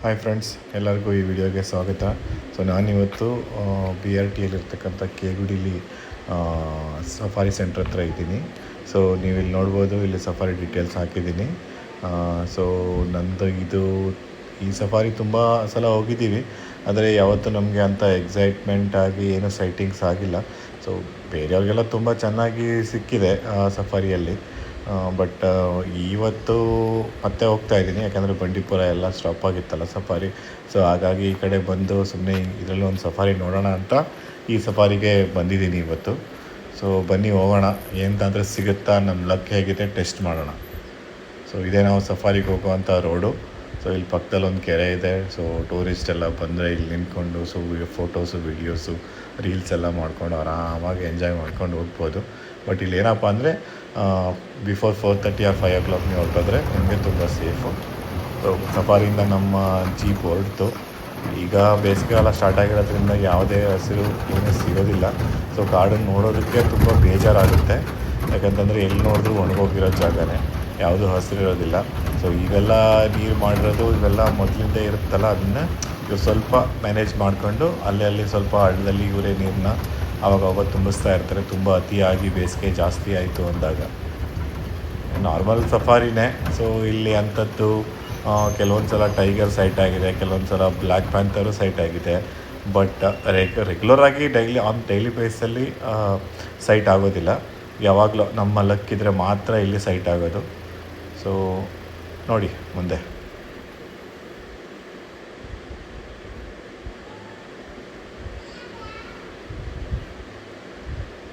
Hi friends, ಎಲ್ಲರಿಗೂ ಈ ವಿಡಿಯೋಗೆ ಸ್ವಾಗತ. ಸೊ ನಾನಿವತ್ತು ಬಿ ಆರ್ ಟಿಯಲ್ಲಿರ್ತಕ್ಕಂಥ ಕೇಗುಡಿಲಿ ಸಫಾರಿ ಸೆಂಟ್ರ್ ಹತ್ರ ಇದ್ದೀನಿ. ಸೊ ನೀವು ಇಲ್ಲಿ ನೋಡ್ಬೋದು, ಇಲ್ಲಿ ಸಫಾರಿ ಡೀಟೇಲ್ಸ್ ಹಾಕಿದ್ದೀನಿ. ಸೊ ನಂದು ಈ ಸಫಾರಿ ತುಂಬ ಸಲ ಹೋಗಿದ್ದೀವಿ, ಆದರೆ ಯಾವತ್ತೂ ನಮಗೆ ಅಂಥ ಎಕ್ಸೈಟ್ಮೆಂಟ್ ಆಗಿ ಏನೂ ಸೈಟಿಂಗ್ಸ್ ಆಗಿಲ್ಲ. ಸೊ ಬೇರೆಯವ್ರಿಗೆಲ್ಲ ತುಂಬ ಚೆನ್ನಾಗಿ ಸಿಕ್ಕಿದೆ ಸಫಾರಿಯಲ್ಲಿ. ಬಟ್ ಇವತ್ತು ಮತ್ತೆ ಹೋಗ್ತಾ ಇದ್ದೀನಿ, ಯಾಕಂದರೆ ಬಂಡೀಪುರ ಎಲ್ಲ ಸ್ಟಾಪ್ ಆಗಿತ್ತಲ್ಲ ಸಫಾರಿ. ಸೊ ಹಾಗಾಗಿ ಈ ಕಡೆ ಬಂದು ಸುಮ್ಮನೆ ಇದರಲ್ಲಿ ಒಂದು ಸಫಾರಿ ನೋಡೋಣ ಅಂತ ಈ ಸಫಾರಿಗೆ ಬಂದಿದ್ದೀನಿ ಇವತ್ತು. ಸೊ ಬನ್ನಿ ಹೋಗೋಣ, ಏನಂತಂದರೆ ಸಿಗುತ್ತಾ, ನಮ್ಮ ಲಕ್ ಹೇಗಿದೆ ಟೆಸ್ಟ್ ಮಾಡೋಣ. ಸೊ ಇದೇ ನಾವು ಸಫಾರಿಗೆ ಹೋಗುವಂಥ ರೋಡು. ಸೊ ಇಲ್ಲಿ ಪಕ್ಕದಲ್ಲಿ ಒಂದು ಕೆರೆ ಇದೆ. ಸೊ ಟೂರಿಸ್ಟ್ ಎಲ್ಲ ಬಂದರೆ ಇಲ್ಲಿ ನಿಂತ್ಕೊಂಡು ಫೋಟೋಸು, ವೀಡಿಯೋಸು, ರೀಲ್ಸ್ ಎಲ್ಲ ಮಾಡ್ಕೊಂಡು ಆರಾಮಾಗಿ ಎಂಜಾಯ್ ಮಾಡ್ಕೊಂಡು ಹೋಗ್ಬೋದು. ಬಟ್ ಇಲ್ಲಿ ಏನಪ್ಪ ಅಂದರೆ ಬಿಫೋರ್ 4:30 or 5 o'clock ನೀವು ಹೊರಟೋದ್ರೆ ನಿಮಗೆ ತುಂಬ ಸೇಫು. ಸೊ ಸಫಾರಿಯಿಂದ ನಮ್ಮ ಜೀಪ್ ಹೊರಡ್ತು. ಈಗ ಬೇಸಿಗೆಗಾಲ ಸ್ಟಾರ್ಟ್ ಆಗಿರೋದ್ರಿಂದ ಯಾವುದೇ ಹಸಿರು ಏನೂ ಸಿಗೋದಿಲ್ಲ. ಸೊ ಕಾಡನ್ನು ನೋಡೋದಕ್ಕೆ ತುಂಬ ಬೇಜಾರಾಗುತ್ತೆ, ಯಾಕಂತಂದರೆ ಎಲ್ಲಿ ನೋಡಿದ್ರೂ ಒಣಗೋಗಿರೋ ಜಾಗನೇ, ಯಾವುದೂ ಹಸಿರು ಇರೋದಿಲ್ಲ. ಸೊ ಇವೆಲ್ಲ ನೀರು ಮಾಡಿರೋದು ಇವೆಲ್ಲ ಮೊದಲಿಂದ ಇರುತ್ತಲ್ಲ, ಅದನ್ನು ಇವು ಸ್ವಲ್ಪ ಮ್ಯಾನೇಜ್ ಮಾಡಿಕೊಂಡು ಅಲ್ಲಿ ಸ್ವಲ್ಪ ಹಳ್ಳದಲ್ಲಿ ಇವರೇ ನೀರನ್ನ ಆವಾಗ ತುಂಬಿಸ್ತಾ ಇರ್ತಾರೆ. ತುಂಬ ಅತಿಯಾಗಿ ಬೇಸಿಗೆ ಜಾಸ್ತಿ ಆಯಿತು ಅಂದಾಗ ನಾರ್ಮಲ್ ಸಫಾರಿನೇ. ಸೊ ಇಲ್ಲಿ ಅಂಥದ್ದು ಕೆಲವೊಂದು ಸಲ ಟೈಗರ್ ಸೈಟ್ ಆಗಿದೆ, ಕೆಲವೊಂದು ಸಲ ಬ್ಲ್ಯಾಕ್ ಪ್ಯಾಂಥರು ಸೈಟ್ ಆಗಿದೆ. ಬಟ್ ರೆಗ್ಯುಲರಾಗಿ ಡೈಲಿ ಬೇಸಲ್ಲಿ ಸೈಟ್ ಆಗೋದಿಲ್ಲ. ಯಾವಾಗಲೂ ನಮ್ಮ ಲಕ್ಕಿದ್ರೆ ಮಾತ್ರ ಇಲ್ಲಿ ಸೈಟ್ ಆಗೋದು. ಸೊ ನೋಡಿ ಮುಂದೆ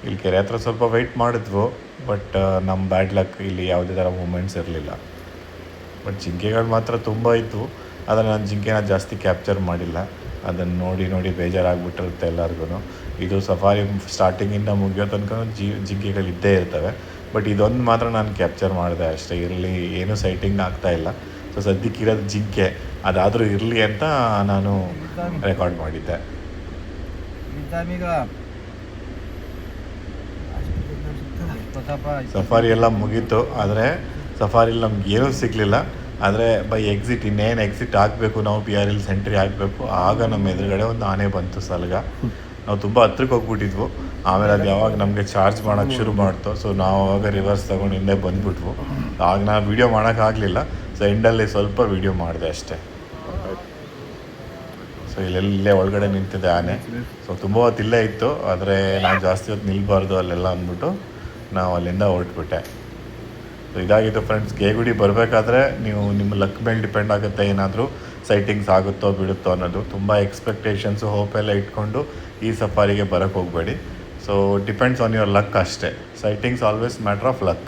ಇಲ್ಲಿ ಕೆರೆ ಹತ್ರ ಸ್ವಲ್ಪ ವೆಯ್ಟ್ ಮಾಡಿದ್ವು. ಬಟ್ ನಮ್ಮ ಬ್ಯಾಡ್ ಲಕ್, ಇಲ್ಲಿ ಯಾವುದೇ ಥರ ಮೂಮೆಂಟ್ಸ್ ಇರಲಿಲ್ಲ. ಬಟ್ ಜಿಂಕೆಗಳು ಮಾತ್ರ ತುಂಬ ಇದ್ವು, ಆದರೆ ನಾನು ಜಿಂಕೆನ ಜಾಸ್ತಿ ಕ್ಯಾಪ್ಚರ್ ಮಾಡಿಲ್ಲ. ಅದನ್ನು ನೋಡಿ ಬೇಜಾರಾಗ್ಬಿಟ್ಟಿರುತ್ತೆ ಎಲ್ಲರಿಗೂ. ಇದು ಸಫಾರಿ ಸ್ಟಾರ್ಟಿಂಗಿಂದ ಮುಗಿಯೋ ತನಕ ಜಿಂಕೆಗಳು ಇದ್ದೇ ಇರ್ತವೆ. ಬಟ್ ಇದೊಂದು ಮಾತ್ರ ನಾನು ಕ್ಯಾಪ್ಚರ್ ಮಾಡಿದೆ ಅಷ್ಟೇ. ಇರಲಿ, ಏನೂ ಸೈಟಿಂಗ್ ಆಗ್ತಾಯಿಲ್ಲ. ಸೊ ಸದ್ಯಕ್ಕಿರೋದು ಜಿಂಕೆ, ಅದಾದರೂ ಇರಲಿ ಅಂತ ನಾನು ರೆಕಾರ್ಡ್ ಮಾಡಿದ್ದೆ. ಸಫಾರಿ ಎಲ್ಲ ಮುಗೀತು, ಆದರೆ ಸಫಾರಿಲಿ ನಮ್ಗೆ ಏನೂ ಸಿಗಲಿಲ್ಲ. ಆದರೆ ಬೈ ಇನ್ನೇನು ಎಕ್ಸಿಟ್ ಆಗಬೇಕು, ನಾವು ಪಿ ಆರ್ ಎಲ್ ಸೆಂಟ್ರಿ ಆಗಬೇಕು, ಆಗ ನಮ್ಮ ಎದುರುಗಡೆ ಒಂದು ಆನೆ ಬಂತು ಸಲಗ. ನಾವು ತುಂಬ ಹತ್ರಕ್ಕೆ ಹೋಗ್ಬಿಟ್ಟಿದ್ವು. ಆಮೇಲೆ ಅದು ಯಾವಾಗ ನಮಗೆ ಚಾರ್ಜ್ ಮಾಡೋಕ್ಕೆ ಶುರು ಮಾಡ್ತು, ಸೊ ನಾವು ಆವಾಗ ರಿವರ್ಸ್ ತೊಗೊಂಡು ಹಿಂದೆ ಬಂದುಬಿಟ್ವು. ಆಗ ನಾನು ವೀಡಿಯೋ ಮಾಡೋಕ್ಕಾಗಲಿಲ್ಲ. ಸೊ ಎಂಡಲ್ಲಿ ಸ್ವಲ್ಪ ವೀಡಿಯೋ ಮಾಡಿದೆ ಅಷ್ಟೇ. ಸೊ ಇಲ್ಲೇ ಒಳಗಡೆ ನಿಂತಿದೆ ಆನೆ. ಸೊ ತುಂಬ ಹೊತ್ತು ಇಲ್ಲೇ ಇತ್ತು, ಆದರೆ ನಾನು ಜಾಸ್ತಿ ಹೊತ್ತು ನಿಲ್ಬಾರ್ದು ಅಲ್ಲೆಲ್ಲ ಅಂದ್ಬಿಟ್ಟು ನಾವು ಅಲ್ಲಿಂದ ಹೊರಟ್ಬಿಟ್ಟೆ. ಸೊ ಇದಾಗಿತ್ತು ಫ್ರೆಂಡ್ಸ್. ಕೇಗುಡಿ ಬರಬೇಕಾದ್ರೆ ನೀವು ನಿಮ್ಮ ಲಕ್ ಮೇಲೆ ಡಿಪೆಂಡ್ ಆಗುತ್ತೆ, ಏನಾದರೂ ಸೈಟಿಂಗ್ಸ್ ಆಗುತ್ತೋ ಬಿಡುತ್ತೋ ಅನ್ನೋದು. ತುಂಬ ಎಕ್ಸ್ಪೆಕ್ಟೇಷನ್ಸು, ಹೋಪ್ ಎಲ್ಲ ಇಟ್ಕೊಂಡು ಈ ಸಫಾರಿಗೆ ಬರೋಕ್ಕೆ ಹೋಗಬೇಡಿ. So depends on your luck ಅಷ್ಟೇ. ಸೈಟಿಂಗ್ಸ್ ಆಲ್ವೇಸ್ ಮ್ಯಾಟ್ರ್ ಆಫ್ ಲಕ್.